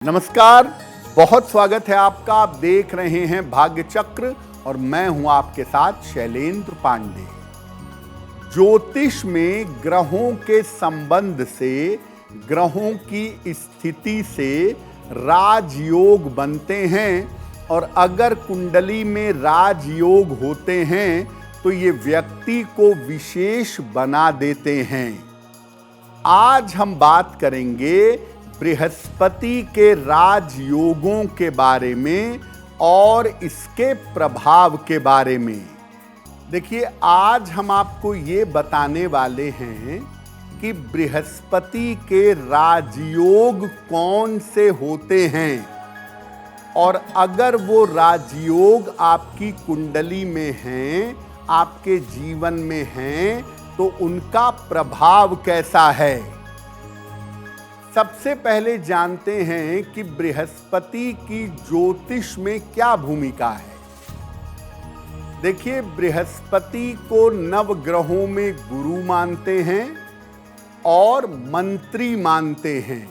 नमस्कार, बहुत स्वागत है आपका। आप देख रहे हैं भाग्य चक्र और मैं हूं आपके साथ शैलेंद्र पांडे। ज्योतिष में ग्रहों के संबंध से, ग्रहों की स्थिति से राजयोग बनते हैं और अगर कुंडली में राजयोग होते हैं तो ये व्यक्ति को विशेष बना देते हैं। आज हम बात करेंगे बृहस्पति के राजयोगों के बारे में और इसके प्रभाव के बारे में। देखिए, आज हम आपको ये बताने वाले हैं कि बृहस्पति के राजयोग कौन से होते हैं और अगर वो राजयोग आपकी कुंडली में हैं, आपके जीवन में हैं, तो उनका प्रभाव कैसा है। सबसे पहले जानते हैं कि बृहस्पति की ज्योतिष में क्या भूमिका है। देखिए, बृहस्पति को नवग्रहों में गुरु मानते हैं और मंत्री मानते हैं।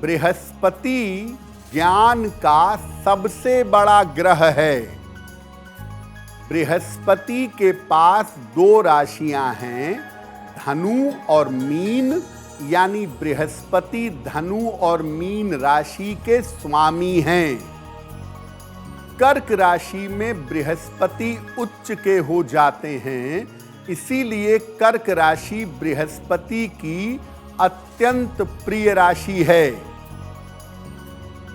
बृहस्पति ज्ञान का सबसे बड़ा ग्रह है। बृहस्पति के पास दो राशियां हैं, धनु और मीन, यानी बृहस्पति धनु और मीन राशि के स्वामी हैं। कर्क राशि में बृहस्पति उच्च के हो जाते हैं, इसीलिए कर्क राशि बृहस्पति की अत्यंत प्रिय राशि है।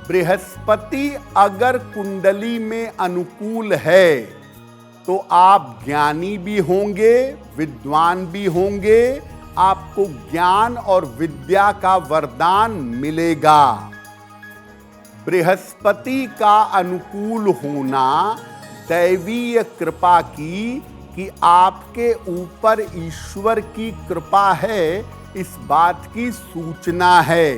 बृहस्पति अगर कुंडली में अनुकूल है तो आप ज्ञानी भी होंगे, विद्वान भी होंगे, आपको ज्ञान और विद्या का वरदान मिलेगा। बृहस्पति का अनुकूल होना दैवीय कृपा की कि आपके ऊपर ईश्वर की कृपा है, इस बात की सूचना है।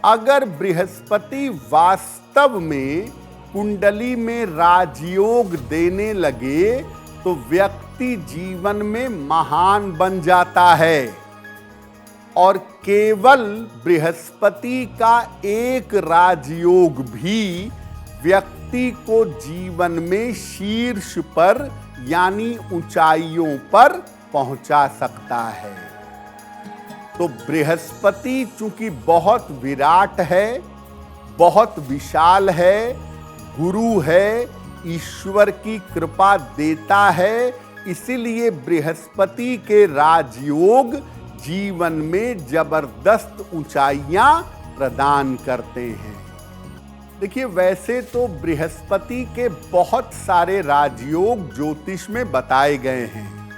अगर बृहस्पति वास्तव में कुंडली में राजयोग देने लगे तो व्यक्ति जीवन में महान बन जाता है और केवल बृहस्पति का एक राजयोग भी व्यक्ति को जीवन में शीर्ष पर यानी ऊंचाइयों पर पहुंचा सकता है। तो बृहस्पति चूंकि बहुत विराट है, बहुत विशाल है, गुरु है, ईश्वर की कृपा देता है, इसीलिए बृहस्पति के राजयोग जीवन में जबरदस्त ऊंचाइयां प्रदान करते हैं। देखिए, वैसे तो बृहस्पति के बहुत सारे राजयोग ज्योतिष में बताए गए हैं,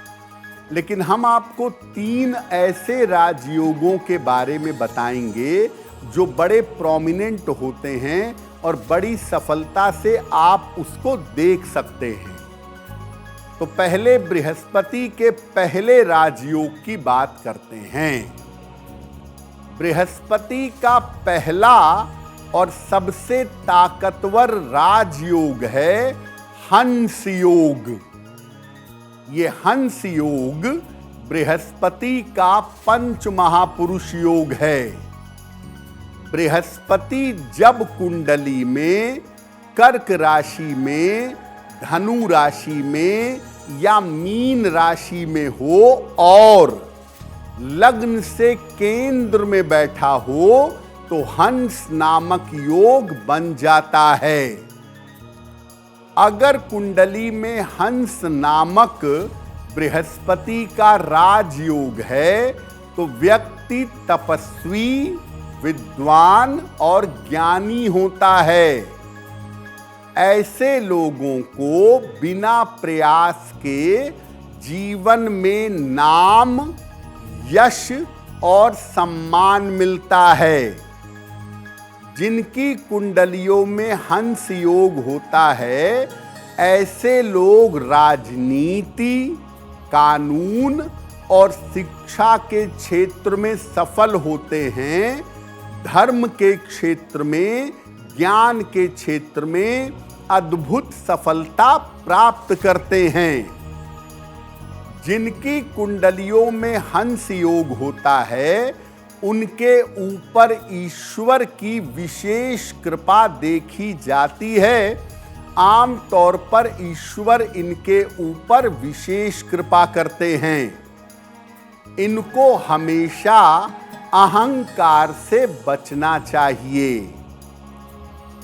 लेकिन हम आपको 3 ऐसे राजयोगों के बारे में बताएंगे जो बड़े प्रोमिनेंट होते हैं और बड़ी सफलता से आप उसको देख सकते हैं। तो पहले बृहस्पति के पहले राजयोग की बात करते हैं। बृहस्पति का पहला और सबसे ताकतवर राजयोग है हंस योग। ये हंस योग बृहस्पति का पंच महापुरुष योग है। बृहस्पति जब कुंडली में कर्क राशि में, धनु राशि में या मीन राशि में हो और लग्न से केंद्र में बैठा हो तो हंस नामक योग बन जाता है। अगर कुंडली में हंस नामक बृहस्पति का राजयोग है तो व्यक्ति तपस्वी, विद्वान और ज्ञानी होता है। ऐसे लोगों को बिना प्रयास के जीवन में नाम, यश और सम्मान मिलता है। जिनकी कुंडलियों में हंस योग होता है, ऐसे लोग राजनीति, कानून और शिक्षा के क्षेत्र में सफल होते हैं। धर्म के क्षेत्र में, ज्ञान के क्षेत्र में अद्भुत सफलता प्राप्त करते हैं। जिनकी कुंडलियों में हंस योग होता है, उनके ऊपर ईश्वर की विशेष कृपा देखी जाती है। आम तौर पर ईश्वर इनके ऊपर विशेष कृपा करते हैं। इनको हमेशा अहंकार से बचना चाहिए।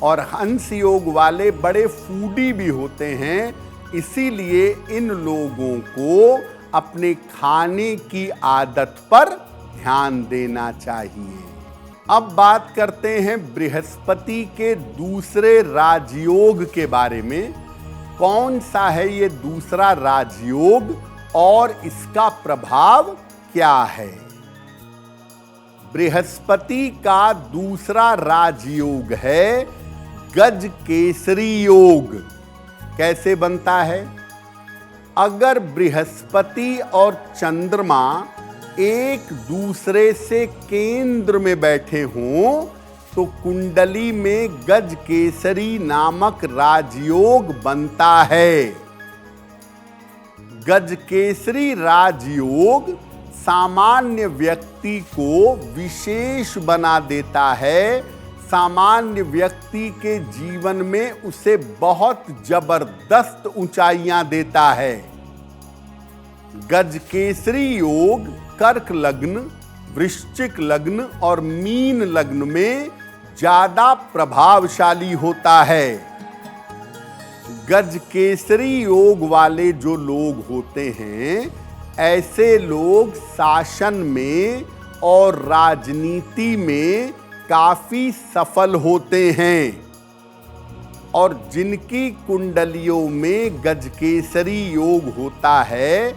और हंस योग वाले बड़े फूडी भी होते हैं, इसीलिए इन लोगों को अपने खाने की आदत पर ध्यान देना चाहिए। अब बात करते हैं बृहस्पति के दूसरे राजयोग के बारे में। कौन सा है ये दूसरा राजयोग और इसका प्रभाव क्या है? बृहस्पति का दूसरा राजयोग है गज केसरी योग। कैसे बनता है? अगर बृहस्पति और चंद्रमा एक दूसरे से केंद्र में बैठे हों तो कुंडली में गज केसरी नामक राजयोग बनता है। गज केसरी राजयोग सामान्य व्यक्ति को विशेष बना देता है। सामान्य व्यक्ति के जीवन में उसे बहुत जबरदस्त ऊंचाइयां देता है। गज केसरी योग कर्क लग्न, वृश्चिक लग्न और मीन लग्न में ज्यादा प्रभावशाली होता है। गज केसरी योग वाले जो लोग होते हैं, ऐसे लोग शासन में और राजनीति में काफी सफल होते हैं। और जिनकी कुंडलियों में गज केसरी योग होता है,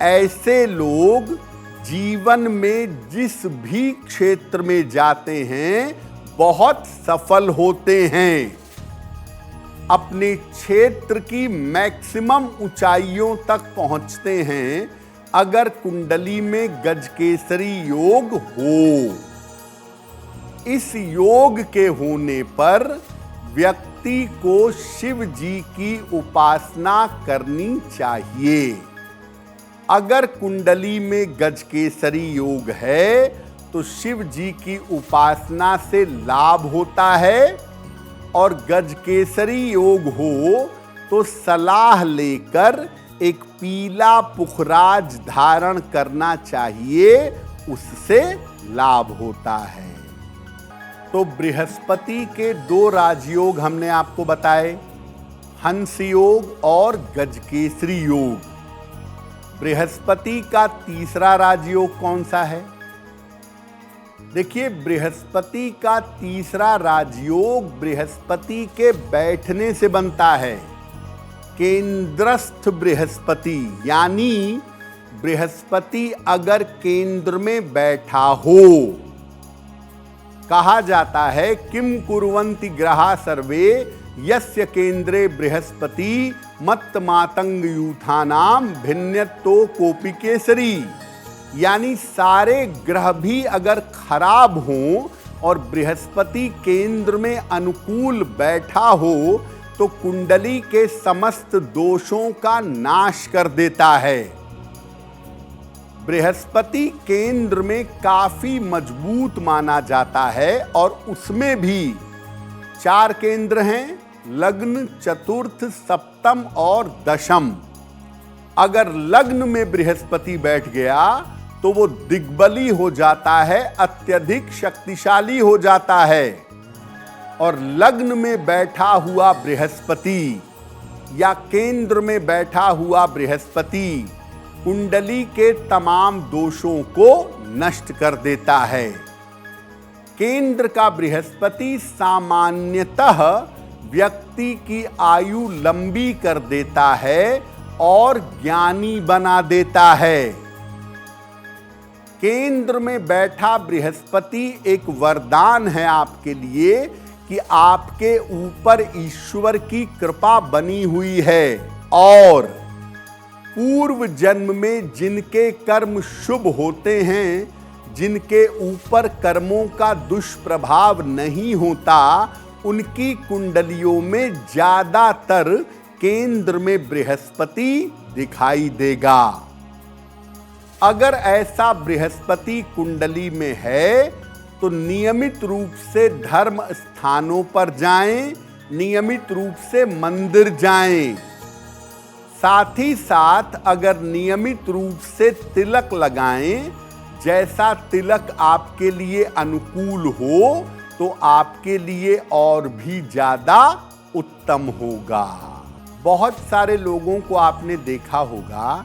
ऐसे लोग जीवन में जिस भी क्षेत्र में जाते हैं बहुत सफल होते हैं। अपने क्षेत्र की मैक्सिमम ऊंचाइयों तक पहुंचते हैं अगर कुंडली में गज केसरी योग हो। इस योग के होने पर व्यक्ति को शिव जी की उपासना करनी चाहिए। अगर कुंडली में गज केसरी योग है तो शिव जी की उपासना से लाभ होता है। और गज केसरी योग हो तो सलाह लेकर एक पीला पुखराज धारण करना चाहिए, उससे लाभ होता है। तो बृहस्पति के दो राजयोग हमने आपको बताए, हंस योग और गज केसरी योग। बृहस्पति का तीसरा राजयोग कौन सा है? देखिए, बृहस्पति का तीसरा राजयोग बृहस्पति के बैठने से बनता है। केंद्रस्थ बृहस्पति, यानी बृहस्पति अगर केंद्र में बैठा हो। कहा जाता है किम कुर्वन्ति ग्रहा सर्वे यस्य केंद्रे बृहस्पति मत्त मातंग यूथानाम भिन्नतो कोपि केसरी। यानी सारे ग्रह भी अगर खराब हों और बृहस्पति केंद्र में अनुकूल बैठा हो तो कुंडली के समस्त दोषों का नाश कर देता है। बृहस्पति केंद्र में काफी मजबूत माना जाता है और उसमें भी 4 केंद्र हैं, लग्न, चतुर्थ, सप्तम और दशम। अगर लग्न में बृहस्पति बैठ गया तो वो दिग्बली हो जाता है, अत्यधिक शक्तिशाली हो जाता है। और लग्न में बैठा हुआ बृहस्पति या केंद्र में बैठा हुआ बृहस्पति कुंडली के तमाम दोषों को नष्ट कर देता है। केंद्र का बृहस्पति सामान्यतः व्यक्ति की आयु लंबी कर देता है और ज्ञानी बना देता है। केंद्र में बैठा बृहस्पति एक वरदान है आपके लिए कि आपके ऊपर ईश्वर की कृपा बनी हुई है और पूर्व जन्म में जिनके कर्म शुभ होते हैं, जिनके ऊपर कर्मों का दुष्प्रभाव नहीं होता, उनकी कुंडलियों में ज्यादातर केंद्र में बृहस्पति दिखाई देगा। अगर ऐसा बृहस्पति कुंडली में है तो नियमित रूप से धर्म स्थानों पर जाएं, नियमित रूप से मंदिर जाएं। साथ ही साथ अगर नियमित रूप से तिलक लगाएं, जैसा तिलक आपके लिए अनुकूल हो तो आपके लिए और भी ज्यादा उत्तम होगा। बहुत सारे लोगों को आपने देखा होगा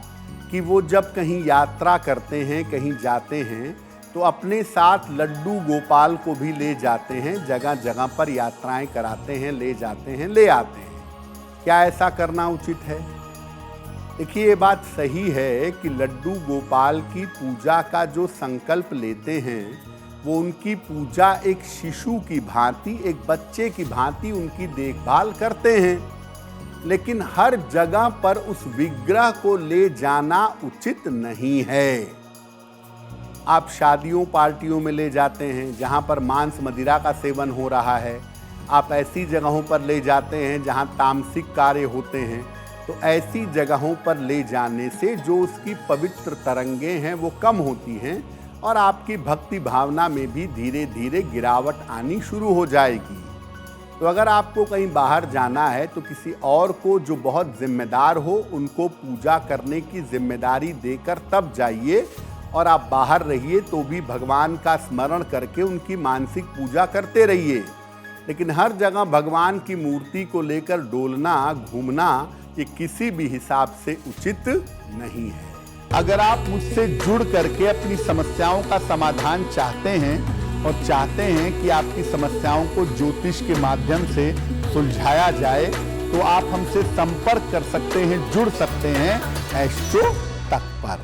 कि वो जब कहीं यात्रा करते हैं, कहीं जाते हैं, तो अपने साथ लड्डू गोपाल को भी ले जाते हैं। जगह जगह पर यात्राएं कराते हैं, ले जाते हैं, ले आते हैं। क्या ऐसा करना उचित है? देखिए, ये बात सही है कि लड्डू गोपाल की पूजा का जो संकल्प लेते हैं वो उनकी पूजा एक शिशु की भांति, एक बच्चे की भांति उनकी देखभाल करते हैं। लेकिन हर जगह पर उस विग्रह को ले जाना उचित नहीं है। आप शादियों पार्टियों में ले जाते हैं जहां पर मांस मदिरा का सेवन हो रहा है, आप ऐसी जगहों पर ले जाते हैं जहां तामसिक कार्य होते हैं, तो ऐसी जगहों पर ले जाने से जो उसकी पवित्र तरंगें हैं वो कम होती हैं और आपकी भक्ति भावना में भी धीरे धीरे गिरावट आनी शुरू हो जाएगी। तो अगर आपको कहीं बाहर जाना है तो किसी और को जो बहुत जिम्मेदार हो उनको पूजा करने की जिम्मेदारी देकर तब जाइए, और आप बाहर रहिए तो भी भगवान का स्मरण करके उनकी मानसिक पूजा करते रहिए। लेकिन हर जगह भगवान की मूर्ति को लेकर डोलना, घूमना, ये किसी भी हिसाब से उचित नहीं है। अगर आप मुझसे जुड़ करके अपनी समस्याओं का समाधान चाहते हैं और चाहते हैं कि आपकी समस्याओं को ज्योतिष के माध्यम से सुलझाया जाए, तो आप हमसे संपर्क कर सकते हैं, जुड़ सकते हैं एस्ट्रो तक पर।